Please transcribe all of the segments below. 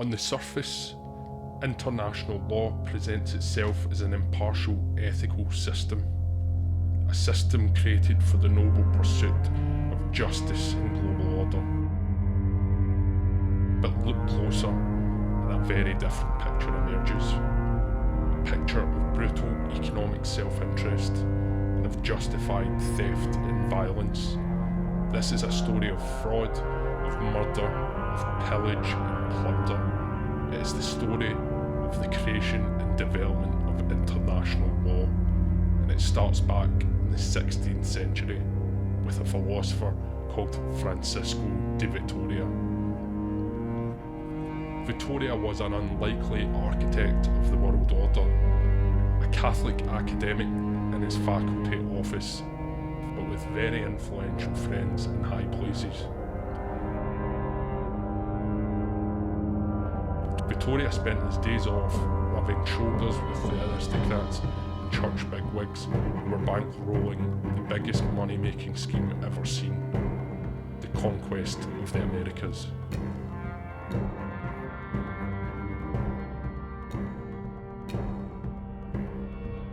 On the surface, international law presents itself as an impartial ethical system, a system created for the noble pursuit of justice and global order. But look closer and a very different picture emerges. A picture of brutal economic self-interest and of justified theft and violence. This is a story of fraud, of murder, of pillage and plunder. It is the story of the creation and development of international law, and it starts back in the 16th century with a philosopher called Francisco de Vitoria. Vitoria was an unlikely architect of the world order, a Catholic academic in his faculty office, but with very influential friends in high places. Vitoria spent his days off rubbing shoulders with the aristocrats and church bigwigs who were bankrolling the biggest money-making scheme ever seen, the conquest of the Americas.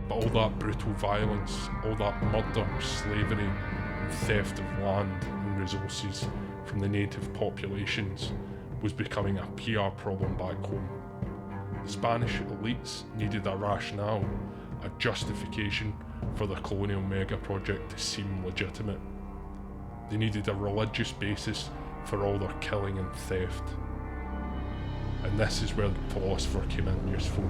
But all that brutal violence, all that murder, slavery, and theft of land and resources from the native populations was becoming a PR problem back home. The Spanish elites needed a rationale, a justification for their colonial mega project to seem legitimate. They needed a religious basis for all their killing and theft. And this is where the philosopher came in useful.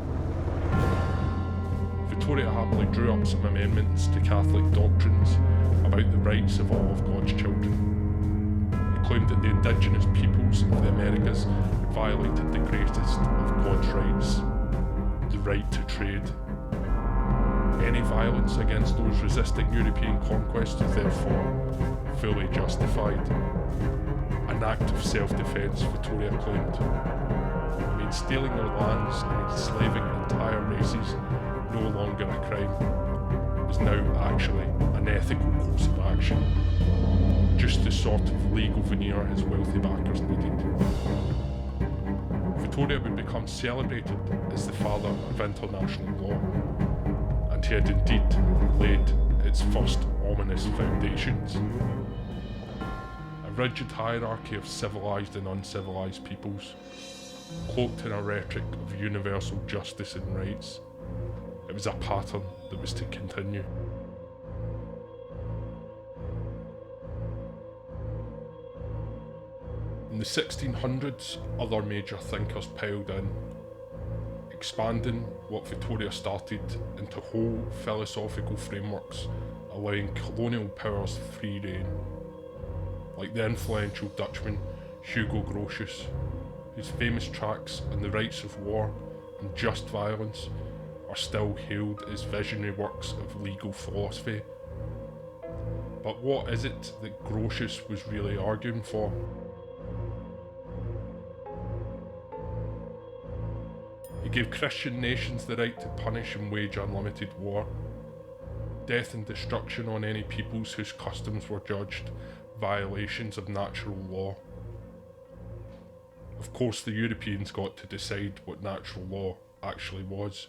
Vitoria happily drew up some amendments to Catholic doctrines about the rights of all of God's children. He claimed that the indigenous peoples of the Americas had violated the greatest of God's rights, the right to trade. Any violence against those resisting European conquest was therefore fully justified. An act of self-defence, Vitoria claimed. I mean, stealing their lands and enslaving entire races no longer a crime. It was now actually an ethical course of action, just the sort of legal veneer his wealthy backers needed. Vitoria would become celebrated as the father of international law, and he had indeed laid its first ominous foundations. A rigid hierarchy of civilized and uncivilized peoples, cloaked in a rhetoric of universal justice and rights. It was a pattern that was to continue. In the 1600s, other major thinkers piled in, expanding what Vitoria started into whole philosophical frameworks, allowing colonial powers free rein, like the influential Dutchman Hugo Grotius, whose famous tracts on the rights of war and just violence are still hailed as visionary works of legal philosophy. But what is it that Grotius was really arguing for? He gave Christian nations the right to punish and wage unlimited war, death and destruction on any peoples whose customs were judged violations of natural law. Of course, the Europeans got to decide what natural law actually was,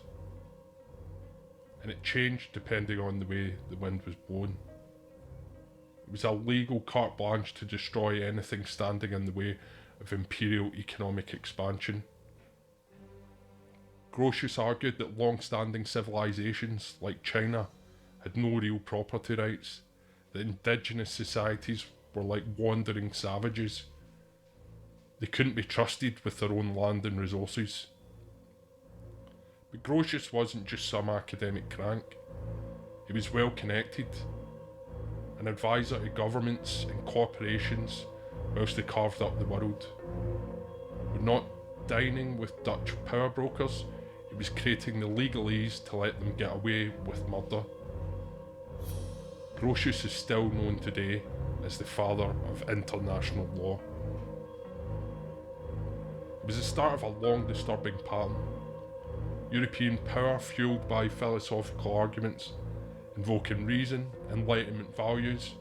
and it changed depending on the way the wind was blown. It was a legal carte blanche to destroy anything standing in the way of imperial economic expansion. Grotius argued that long-standing civilizations like China had no real property rights, that indigenous societies were like wandering savages. They couldn't be trusted with their own land and resources. But Grotius wasn't just some academic crank. He was well connected, an advisor to governments and corporations whilst they carved up the world. But not dining with Dutch power brokers, he was creating the legalese to let them get away with murder. Grotius is still known today as the father of international law. It was the start of a long disturbing pattern. European power fueled by philosophical arguments, invoking reason, enlightenment values,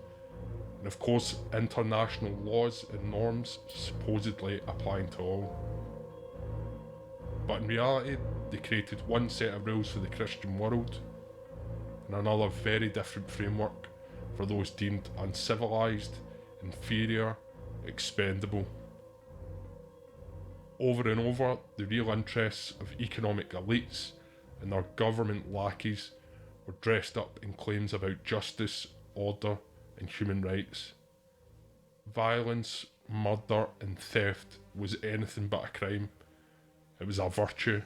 and of course international laws and norms supposedly applying to all. But in reality, they created one set of rules for the Christian world, and another very different framework for those deemed uncivilized, inferior, expendable. Over and over, the real interests of economic elites and their government lackeys were dressed up in claims about justice, order, and human rights. Violence, murder, and theft was anything but a crime. It was a virtue,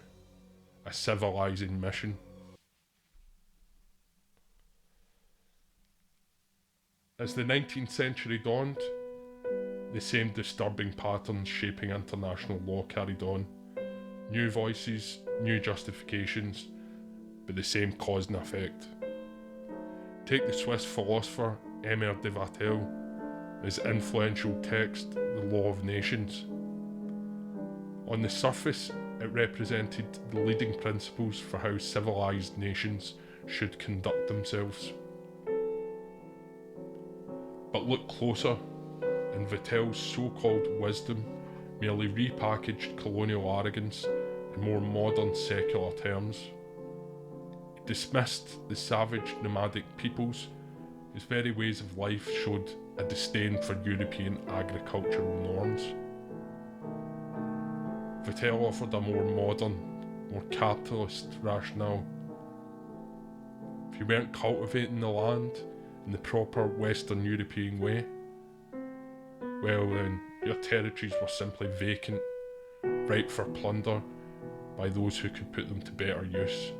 a civilizing mission. As the 19th century dawned, the same disturbing patterns shaping international law carried on. New voices, new justifications, but the same cause and effect. Take the Swiss philosopher Emile de Vattel, his influential text, The Law of Nations. On the surface, it represented the leading principles for how civilized nations should conduct themselves. But look closer, and Vattel's so-called wisdom merely repackaged colonial arrogance in more modern secular terms. He dismissed the savage nomadic peoples whose very ways of life showed a disdain for European agricultural norms. Vattel offered a more modern, more capitalist rationale. If you weren't cultivating the land in the proper Western European way, well then, your territories were simply vacant, ripe for plunder by those who could put them to better use.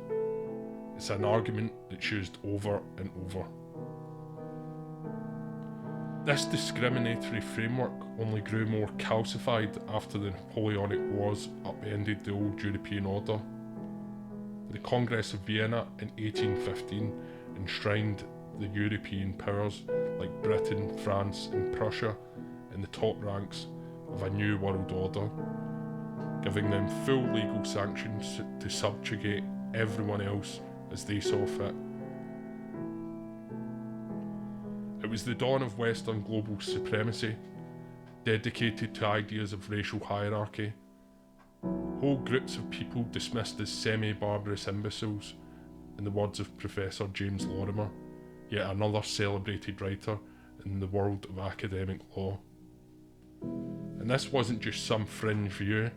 It's an argument that's used over and over. This discriminatory framework only grew more calcified after the Napoleonic Wars upended the old European order. The Congress of Vienna in 1815 enshrined the European powers like Britain, France, and Prussia in the top ranks of a new world order, giving them full legal sanctions to subjugate everyone else as they saw fit. It was the dawn of Western global supremacy, dedicated to ideas of racial hierarchy. Whole groups of people dismissed as semi-barbarous imbeciles, in the words of Professor James Lorimer, yet another celebrated writer in the world of academic law. And this wasn't just some fringe view.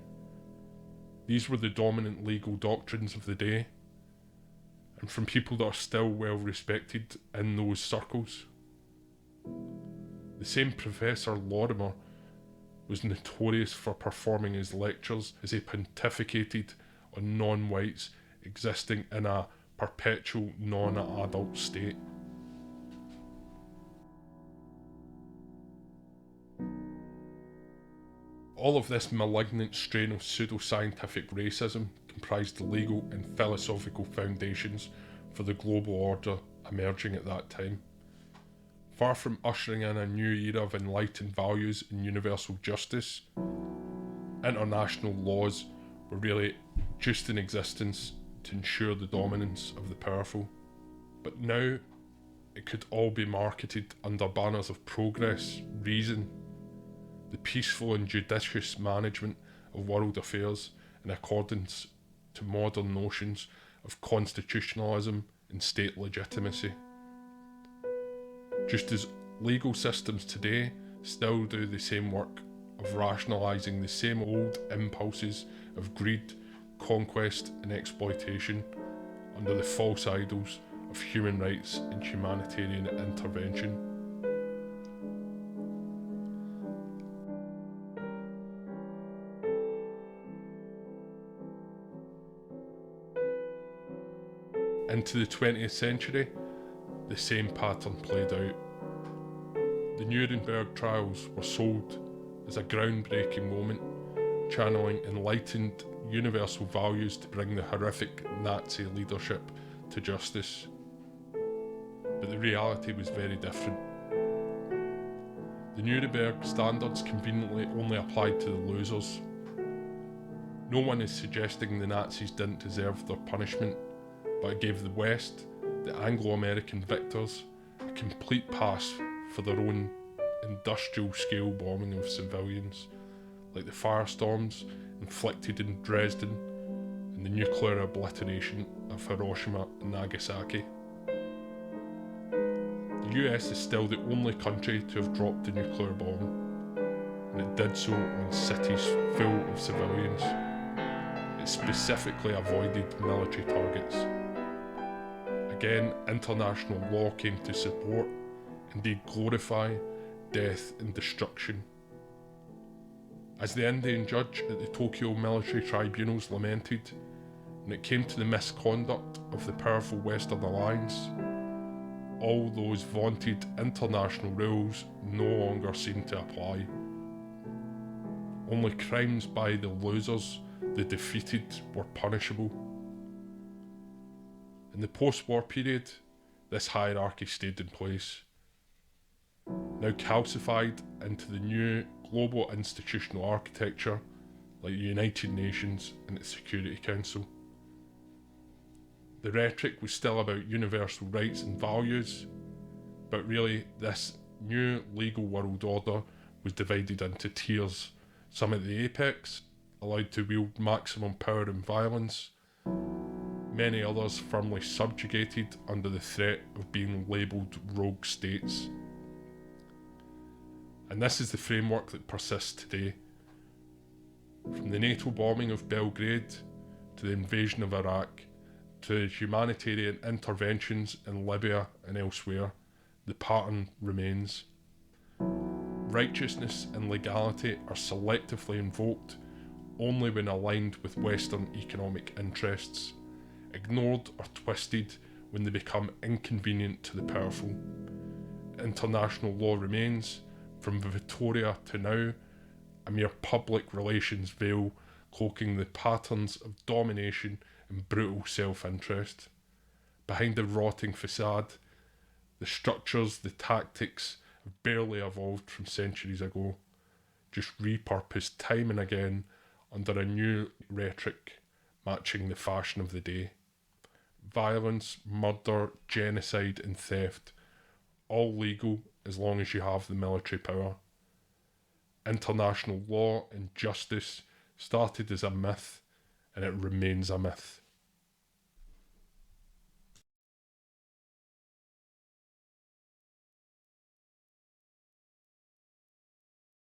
These were the dominant legal doctrines of the day, and from people that are still well respected in those circles. The same Professor Lorimer was notorious for performing his lectures as he pontificated on non-whites existing in a perpetual non-adult state. All of this malignant strain of pseudo-scientific racism comprised the legal and philosophical foundations for the global order emerging at that time. Far from ushering in a new era of enlightened values and universal justice, international laws were really just in existence to ensure the dominance of the powerful. But now, it could all be marketed under banners of progress, reason, the peaceful and judicious management of world affairs in accordance to modern notions of constitutionalism and state legitimacy. Just as legal systems today still do the same work of rationalising the same old impulses of greed, conquest and exploitation under the false idols of human rights and humanitarian intervention. Into the 20th century, the same pattern played out. The Nuremberg trials were sold as a groundbreaking moment, channeling enlightened, universal values to bring the horrific Nazi leadership to justice. But the reality was very different. The Nuremberg standards conveniently only applied to the losers. No one is suggesting the Nazis didn't deserve their punishment, but it gave the West, the Anglo-American victors, a complete pass for their own industrial scale bombing of civilians, like the firestorms inflicted in Dresden and the nuclear obliteration of Hiroshima and Nagasaki. The US is still the only country to have dropped a nuclear bomb, and it did so on cities full of civilians. It specifically avoided military targets. Again, international law came to support, indeed glorify, death and destruction. As the Indian judge at the Tokyo military tribunals lamented, when it came to the misconduct of the powerful Western Alliance, all those vaunted international rules no longer seem to apply. Only crimes by the losers, the defeated, were punishable. In the post-war period, this hierarchy stayed in place, now calcified into the new global institutional architecture like the United Nations and its Security Council. The rhetoric was still about universal rights and values, but really this new legal world order was divided into tiers, some at the apex, allowed to wield maximum power and violence, many others firmly subjugated under the threat of being labelled rogue states. And this is the framework that persists today. From the NATO bombing of Belgrade, to the invasion of Iraq, to humanitarian interventions in Libya and elsewhere, the pattern remains. Righteousness and legality are selectively invoked only when aligned with Western economic interests, ignored or twisted when they become inconvenient to the powerful. International law remains, from Vitoria to now, a mere public relations veil cloaking the patterns of domination and brutal self-interest. Behind the rotting facade, the structures, the tactics have barely evolved from centuries ago, just repurposed time and again under a new rhetoric matching the fashion of the day. Violence, murder, genocide and theft, all legal as long as you have the military power. International law and justice started as a myth, and it remains a myth.